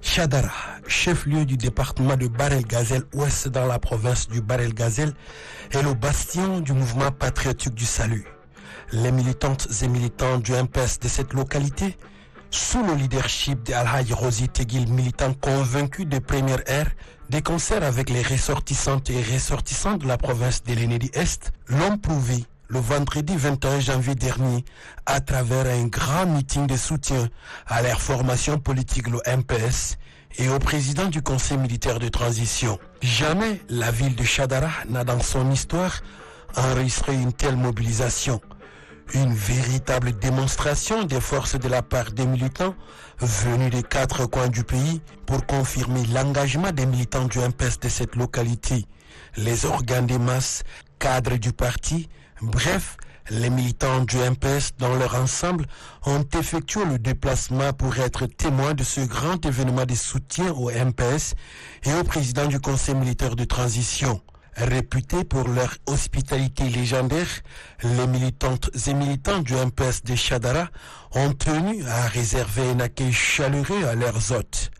Chadara, chef-lieu du département de Bahr El Ghazal Ouest dans la province du Bahr El Ghazal, est le bastion du mouvement patriotique du salut. Les militantes et militants du MPS de cette localité, sous le leadership d'Al-Haj Rosi Teguil, militant convaincu de première ère, des concerts avec les ressortissantes et ressortissants de la province de l'Ennedi-Est, l'ont prouvé le vendredi 21 janvier dernier à travers un grand meeting de soutien à leur formation politique, le MPS, et au président du conseil militaire de transition. Jamais la ville de Chadara n'a dans son histoire enregistré une telle mobilisation. Une véritable démonstration des forces de la part des militants venus des 4 coins du pays pour confirmer l'engagement des militants du MPS de cette localité. Les organes des masses, cadres du parti, bref, les militants du MPS dans leur ensemble ont effectué le déplacement pour être témoins de ce grand événement de soutien au MPS et au président du conseil militaire de transition. Réputés pour leur hospitalité légendaire, les militantes et militants du MPS de Chadara ont tenu à réserver un accueil chaleureux à leurs hôtes.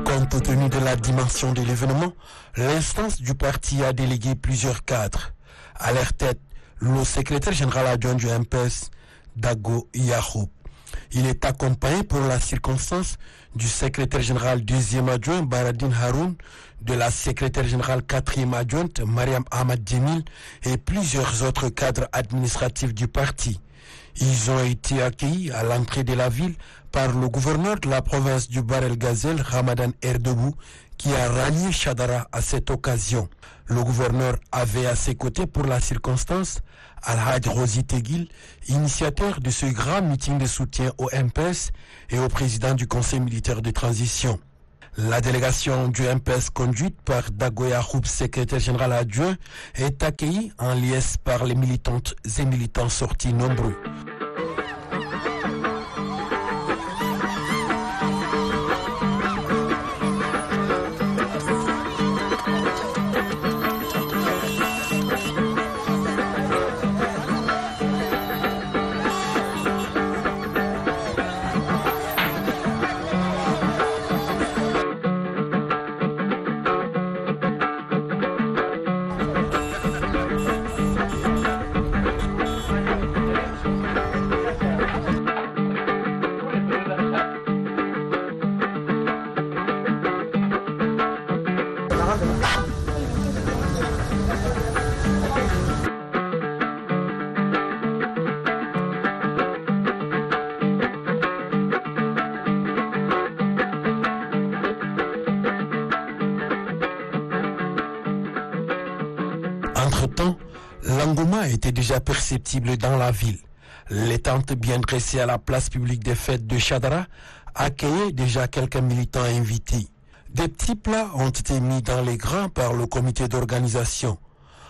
Compte tenu de la dimension de l'événement, l'instance du parti a délégué plusieurs cadres. À leur tête, le secrétaire général adjoint du MPS, Dago Yahoub. Il est accompagné pour la circonstance du secrétaire général 2e adjoint Baradine Haroun, de la secrétaire générale 4e adjointe Mariam Ahmad Djemil et plusieurs autres cadres administratifs du parti. Ils ont été accueillis à l'entrée de la ville par le gouverneur de la province du Bahr El Ghazal, Ramadan Erdebou, qui a rallié Chadara à cette occasion. Le gouverneur avait à ses côtés pour la circonstance Al-Haj Rosi Teguil, initiateur de ce grand meeting de soutien au MPS et au président du conseil militaire de transition. La délégation du MPS conduite par Dago Yahoub, secrétaire général adjoint, est accueillie en liesse par les militantes et militants sortis nombreux. Entre-temps, l'engouement était déjà perceptible dans la ville. Les tentes bien dressées à la place publique des fêtes de Chadara accueillaient déjà quelques militants invités. Des petits plats ont été mis dans les grains par le comité d'organisation.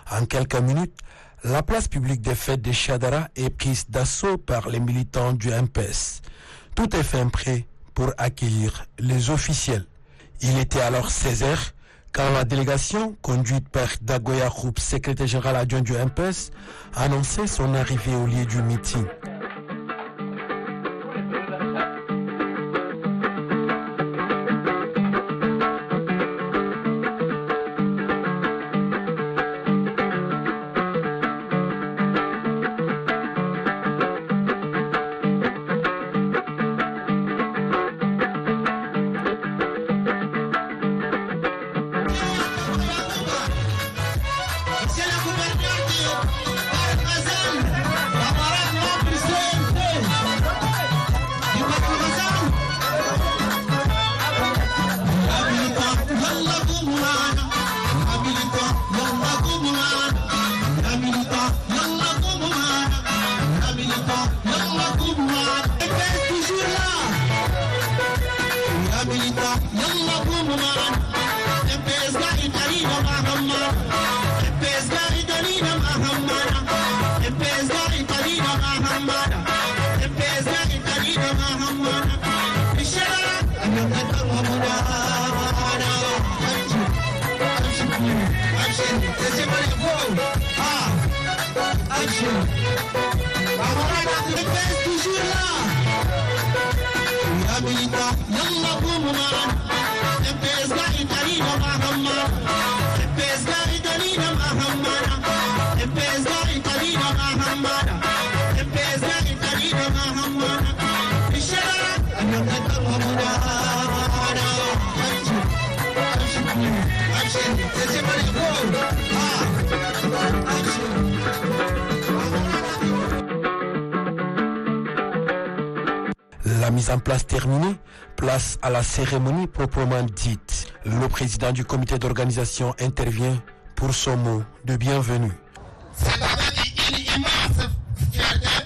En quelques minutes, la place publique des fêtes de Chadara est prise d'assaut par les militants du MPS. Tout est fin prêt pour accueillir les officiels. Il était alors 16h quand la délégation, conduite par Dago Yahoub, secrétaire général adjoint du MPS, annonçait son arrivée au lieu du meeting. La mise en place terminée, place à la cérémonie proprement dite. Le président du comité d'organisation intervient pour son mot de bienvenue. C'est avec une immense fierté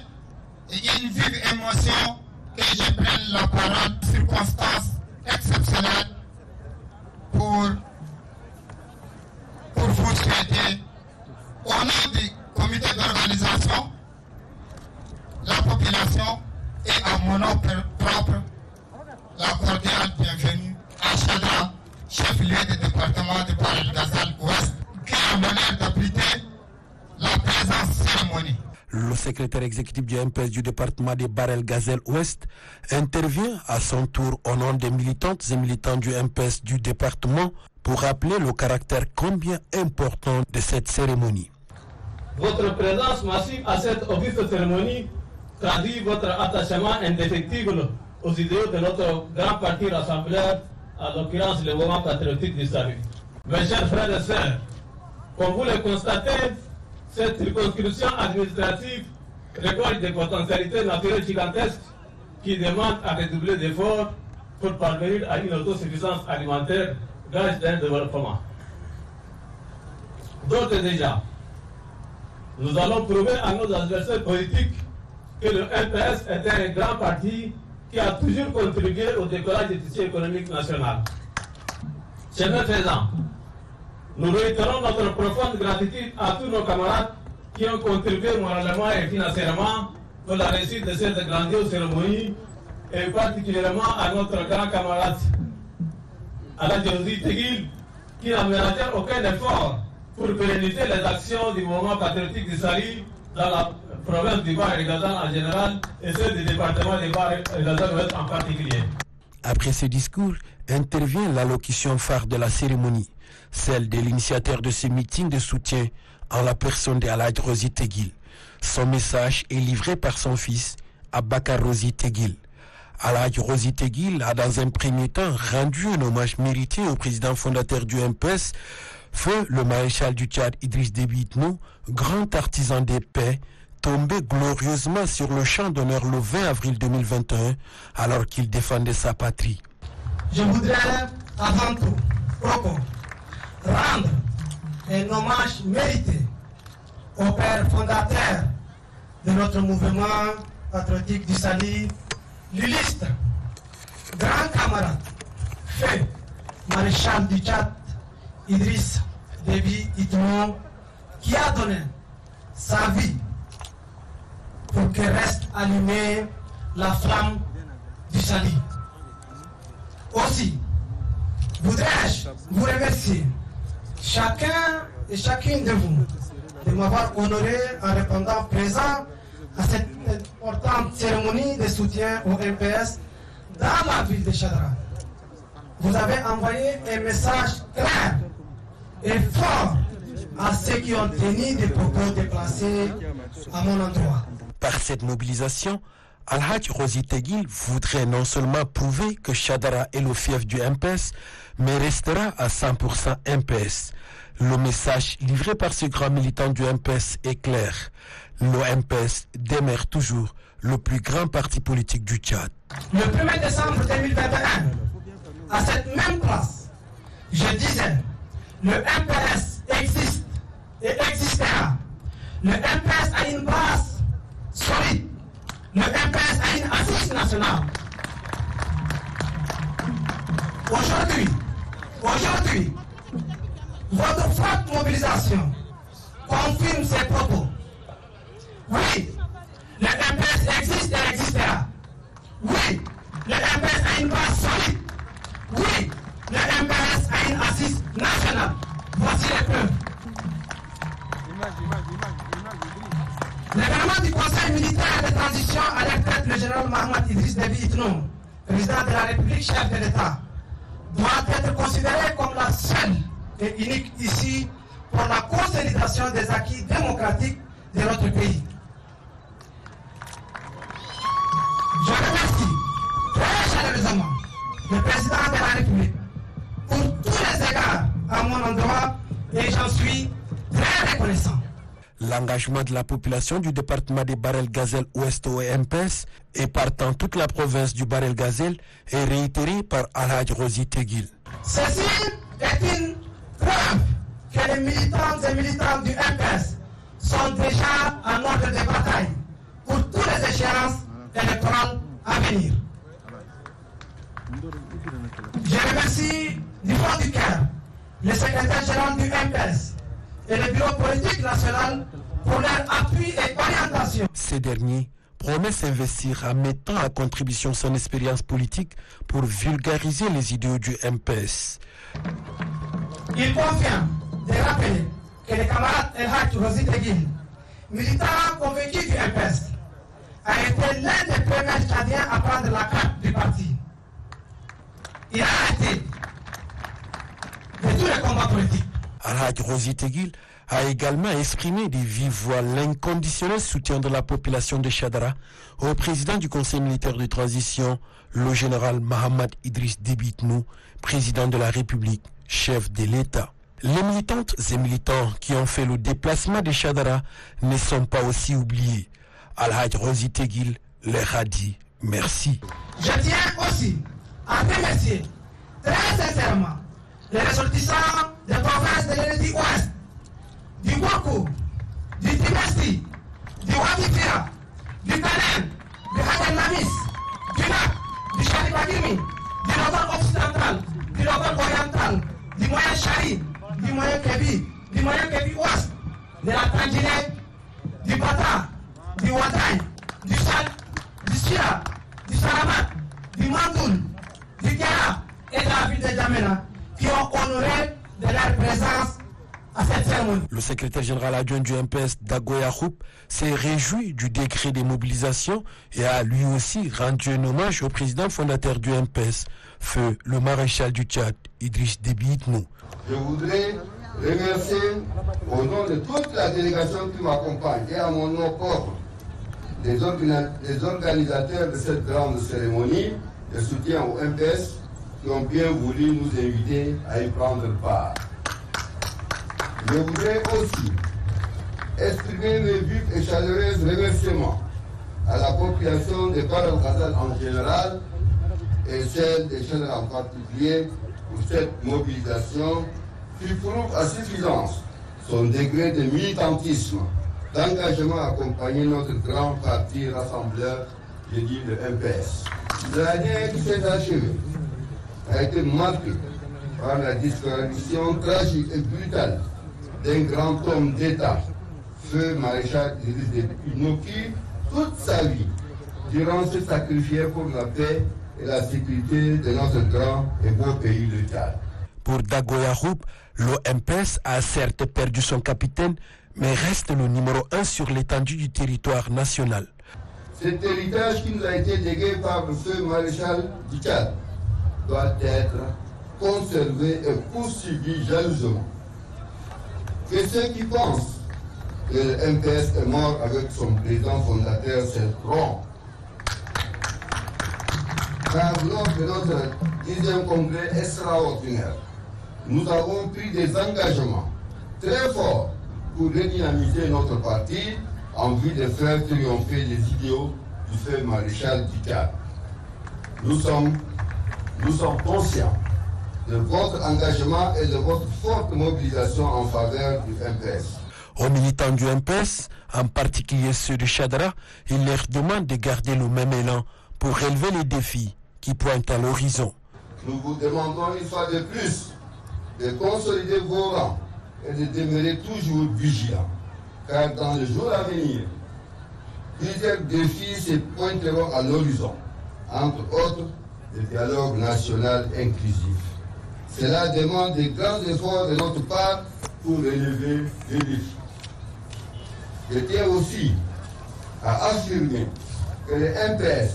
et une vive émotion que je prends la parole, circonstance exceptionnelle pour vous souhaiter, au nom du comité d'organisation, la population et à mon nom propre, la cordiale bienvenue à Chadra, chef-lieu du département de Barel-Gazelle-Ouest, qui a l'honneur d'abriter la présente cérémonie. Le secrétaire exécutif du MPS du département de Barel-Gazelle-Ouest intervient à son tour au nom des militantes et militants du MPS du département pour rappeler le caractère combien important de cette cérémonie. Votre présence massive à cette auguste cérémonie traduit votre attachement indéfectible aux idéaux de notre grand parti rassembleur, à l'occurrence le mouvement patriotique du salut. Mes chers frères et sœurs, comme vous le constatez, cette circonscription administrative récolte des potentialités naturelles gigantesques qui demandent à redoubler d'efforts pour parvenir à une autosuffisance alimentaire, gage d'un développement. D'autres déjà, nous allons prouver à nos adversaires politiques que le MPS est un grand parti qui a toujours contribué au décollage du tissu économique national. Chemin faisant, nous réitérons notre profonde gratitude à tous nos camarades qui ont contribué moralement et financièrement pour la réussite de cette grandiose cérémonie, et particulièrement à notre grand camarade Aladji Rosi Teguil, qui n'a ménagé aucun effort pour pérenniser les actions du mouvement patriotique du Sali dans la province du Barel-Gazelle en général et celle du département du Barel-Gazelle en particulier. Après ce discours, intervient l'allocution phare de la cérémonie, celle de l'initiateur de ce meeting de soutien en la personne d'Aladji Rosi Teguil. Son message est livré par son fils, Abakar Rosi Teguil. Aladji Rosi Teguil a dans un premier temps rendu un hommage mérité au président fondateur du MPS, feu le maréchal du Tchad Idriss Déby Itno, grand artisan des paix, tombé glorieusement sur le champ d'honneur le 20 avril 2021 alors qu'il défendait sa patrie. Je voudrais avant tout rendre un hommage mérité au père fondateur de notre mouvement patriotique du Sali, l'illustre grand camarade, feu maréchal du Tchad Idriss Déby Itno, qui a donné sa vie pour que reste allumée la flamme du Sali. Aussi, voudrais-je vous remercier, chacun et chacune de vous, de m'avoir honoré en répondant présent à cette importante cérémonie de soutien au MPS dans la ville de Chadra. Vous avez envoyé un message clair et fort à ceux qui ont tenu des propos déplacés à mon endroit. Par cette mobilisation, Aladji Rosi Teguil voudrait non seulement prouver que Chadra est le fief du MPS, mais restera à 100% MPS. Le message livré par ce grand militant du MPS est clair. Le MPS demeure toujours le plus grand parti politique du Tchad. Le 1er décembre 2021, à cette même place, je disais, le MPS existe et existera. Le MPS a une base solide. Le MPS a une assise nationale. Aujourd'hui, votre forte mobilisation confirme ces propos. Oui, le MPS existe et existera. Oui, le MPS a une base solide. Oui, le MPS a une assise nationale. Voici les preuves. L'événement du Conseil militaire de transition à la retraite le le général Mahamat Idriss Déby Itno, président de la République, chef de l'État, doit être considéré comme la seule et unique issue pour la consolidation des acquis démocratiques de notre pays. Je remercie très chaleureusement le président de la République pour tous les égards à mon endroit et j'en suis très reconnaissant. L'engagement de la population du département des Barel-Gazelle Ouest au MPS et partant toute la province du Barel-Gazelle est réitéré par Alhaj Rosi Teguil. Ceci est une preuve que les militantes et militants du MPS sont déjà en ordre de bataille pour toutes les échéances électorales à venir. Je remercie du fond du cœur le secrétaire général du MPS et le bureau politique national pour leur appui et orientation. Ces derniers promettent s'investir en mettant à contribution son expérience politique pour vulgariser les idéaux du MPS. Il convient de rappeler que le camarade Elhaj Rosi Teguil, militant convaincu du MPS, a été l'un des premiers Tchadiens à prendre la carte du parti. Il a été de tous les combats politiques. Alhaj Rosi Teguil a également exprimé de vive voix l'inconditionnel soutien de la population de Chadara au président du Conseil militaire de transition, le général Mahamat Idriss Déby Itno, président de la République, chef de l'État. Les militantes et militants qui ont fait le déplacement de Chadara ne sont pas aussi oubliés. Alhaj Rosi Teguil leur a dit merci. Je tiens aussi à remercier très sincèrement les ressortissants des provinces de l'Unité Ouest, du Gouakou, du Timesti, du Wadifira, du Kanem, du Hadel Namis, du Lac, du Charibagimi, du Nord occidental, du Nord oriental, du Moyen Chari, du Moyen Kébi Ouest, de la Tangine, du Bata, du Wadaï, du Chad, du Sira, du Saramat, du Mandoul, du Kera et de la ville de Djamena qui ont honoré de leur présence à cette cérémonie. Le secrétaire général adjoint du MPS, Dagoya Khoup, s'est réjoui du décret de mobilisation et a lui aussi rendu un hommage au président fondateur du MPS, feu le maréchal du Tchad, Idriss Déby Itno. Je voudrais remercier au nom de toute la délégation qui m'accompagne et à mon nom propre les organisateurs de cette grande cérémonie de soutien au MPS qui ont bien voulu nous inviter à y prendre part. Je voudrais aussi exprimer mes vifs et chaleureux remerciements à la population de Barel-Gazelle en général et celle des Chadara en particulier pour cette mobilisation qui prouve à suffisance son degré de militantisme, d'engagement à accompagner notre grand parti rassembleur, je dis le MPS. L'année qui s'est achevée a été marquée par la disparition tragique et brutale d'un grand homme d'État, feu maréchal Idriss Déby Itno, qui, toute sa vie, durant se sacrifiait pour la paix et la sécurité de notre grand et beau pays, le Tchad. Pour Dagoya Khoup, le MPS a certes perdu son capitaine, mais reste le numéro 1 sur l'étendue du territoire national. Cet héritage qui nous a été légué par le feu maréchal du Tchad doit être conservé et poursuivi jalousement. Que ceux qui pensent que le MPS est mort avec son président fondateur se trompent. Car lors de notre 10e congrès extraordinaire, nous avons pris des engagements très forts pour redynamiser notre parti en vue de faire triompher les idéaux du feu maréchal du Tchad. Nous sommes conscients de votre engagement et de votre forte mobilisation en faveur du MPS. Aux militants du MPS, en particulier ceux de Chadara, il leur demande de garder le même élan pour relever les défis qui pointent à l'horizon. Nous vous demandons une fois de plus de consolider vos rangs et de demeurer toujours vigilants, car dans les jours à venir, plusieurs défis se pointeront à l'horizon, entre autres le dialogue national inclusif. Cela demande de grands efforts de notre part pour relever les défis. Je tiens aussi à affirmer que le MPS,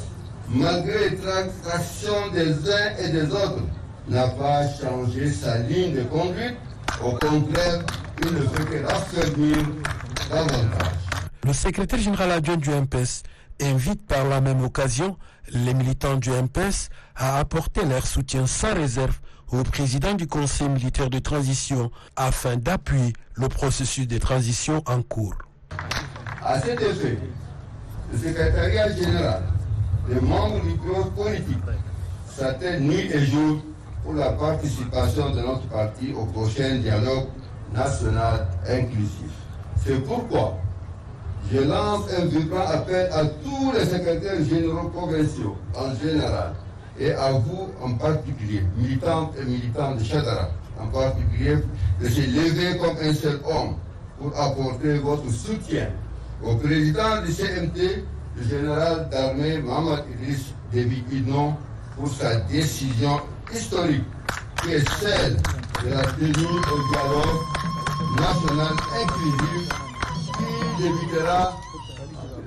malgré les tractations des uns et des autres, n'a pas changé sa ligne de conduite. Au contraire, il ne fait que raffermir davantage. Le secrétaire général adjoint du MPS invite par la même occasion les militants du MPS à apporter leur soutien sans réserve au président du Conseil militaire de transition afin d'appuyer le processus de transition en cours. À cet effet, le secrétariat général, les membres du bureau politique s'attellent nuit et jour pour la participation de notre parti au prochain dialogue national inclusif. C'est pourquoi je lance un vibrant appel à tous les secrétaires généraux provinciaux en général et à vous en particulier, militantes et militants de Chadara en particulier, de se lever comme un seul homme pour apporter votre soutien au président du CMT, le général d'armée Mohamed Idriss Déby Itno, pour sa décision historique qui est celle de la tenue au dialogue national inclusif qui débutera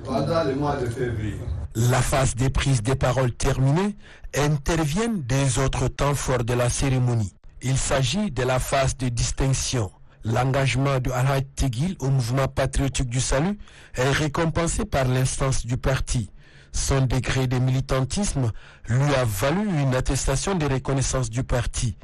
pendant le mois de février. La phase des prises de parole terminée, interviennent des autres temps forts de la cérémonie. Il s'agit de la phase de distinction. L'engagement de Al-Haj Teguil au mouvement patriotique du salut est récompensé par l'instance du parti. Son degré de militantisme lui a valu une attestation de reconnaissance du parti.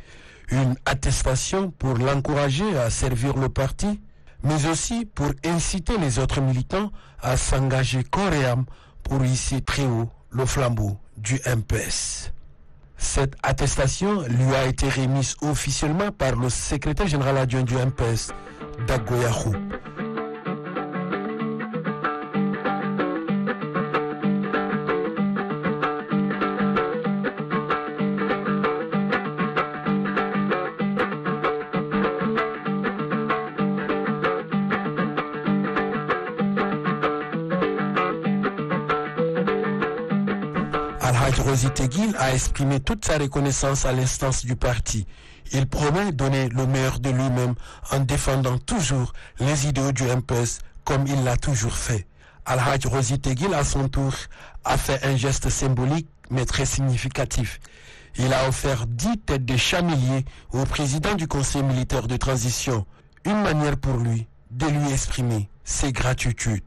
Une attestation pour l'encourager à servir le parti, mais aussi pour inciter les autres militants à s'engager corps et âme pour hisser très haut le flambeau du MPS. Cette attestation lui a été remise officiellement par le secrétaire général adjoint du MPS, Dago Yakou. Al-Haj Rosi Teguil a exprimé toute sa reconnaissance à l'instance du parti. Il promet donner le meilleur de lui-même en défendant toujours les idéaux du MPS comme il l'a toujours fait. Al-Haj Rosi Teguil, à son tour, a fait un geste symbolique mais très significatif. Il a offert 10 têtes de chameliers au président du Conseil militaire de transition. Une manière pour lui de lui exprimer ses gratitudes.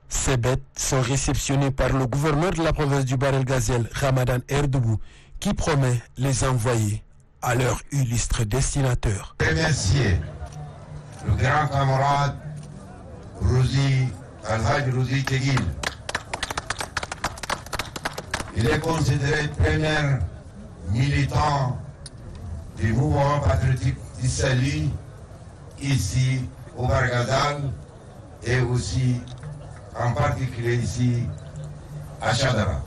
Ces bêtes sont réceptionnées par le gouverneur de la province du Barel Gazelle, Ramadan Erdoubou, qui promet les envoyer à leur illustre destinataire. Remercier le grand camarade Al-Haj Rosi Teguil. Il est considéré premier militant du mouvement patriotique du salut ici au Barel Gazelle et aussi en particulier ici à Chadara.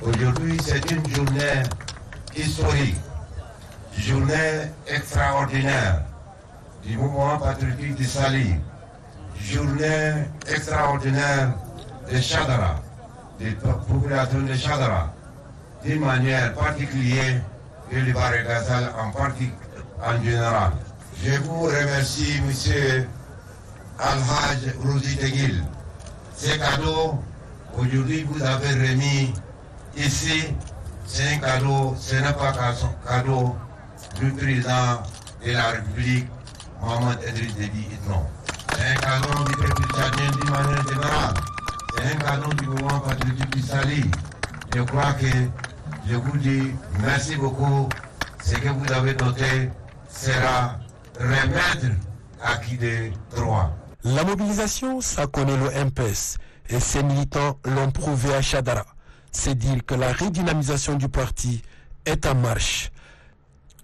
Aujourd'hui, c'est une journée historique, journée extraordinaire du mouvement patriotique du Sali, journée extraordinaire de Chadara, des populations de Chadara, d'une manière particulière et le Barel Gazelle en général. Je vous remercie, monsieur Al-Haj Rosi Teguil. Ces cadeaux, aujourd'hui, vous avez remis ici, c'est un cadeau, ce n'est pas un cadeau du président de la République, Mohamed Idriss Déby Itno. C'est un cadeau du peuple tchadien d'une manière générale. C'est un cadeau du mouvement patriotique du Sali. Je crois que je vous dis merci beaucoup. Ce que vous avez noté sera remettre à qui de droit. La mobilisation, ça connaît le MPS et ses militants l'ont prouvé à Chadara. C'est dire que la redynamisation du parti est en marche.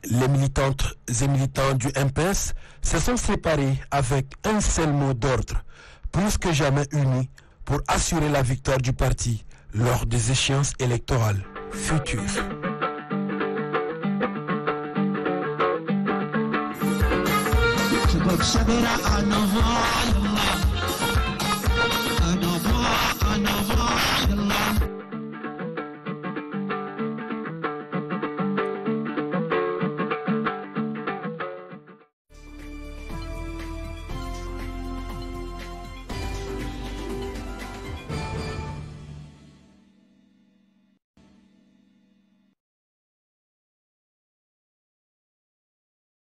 Les militantes et militants du MPS se sont séparés avec un seul mot d'ordre, plus que jamais unis pour assurer la victoire du parti lors des échéances électorales futures. شباب شبرا أنا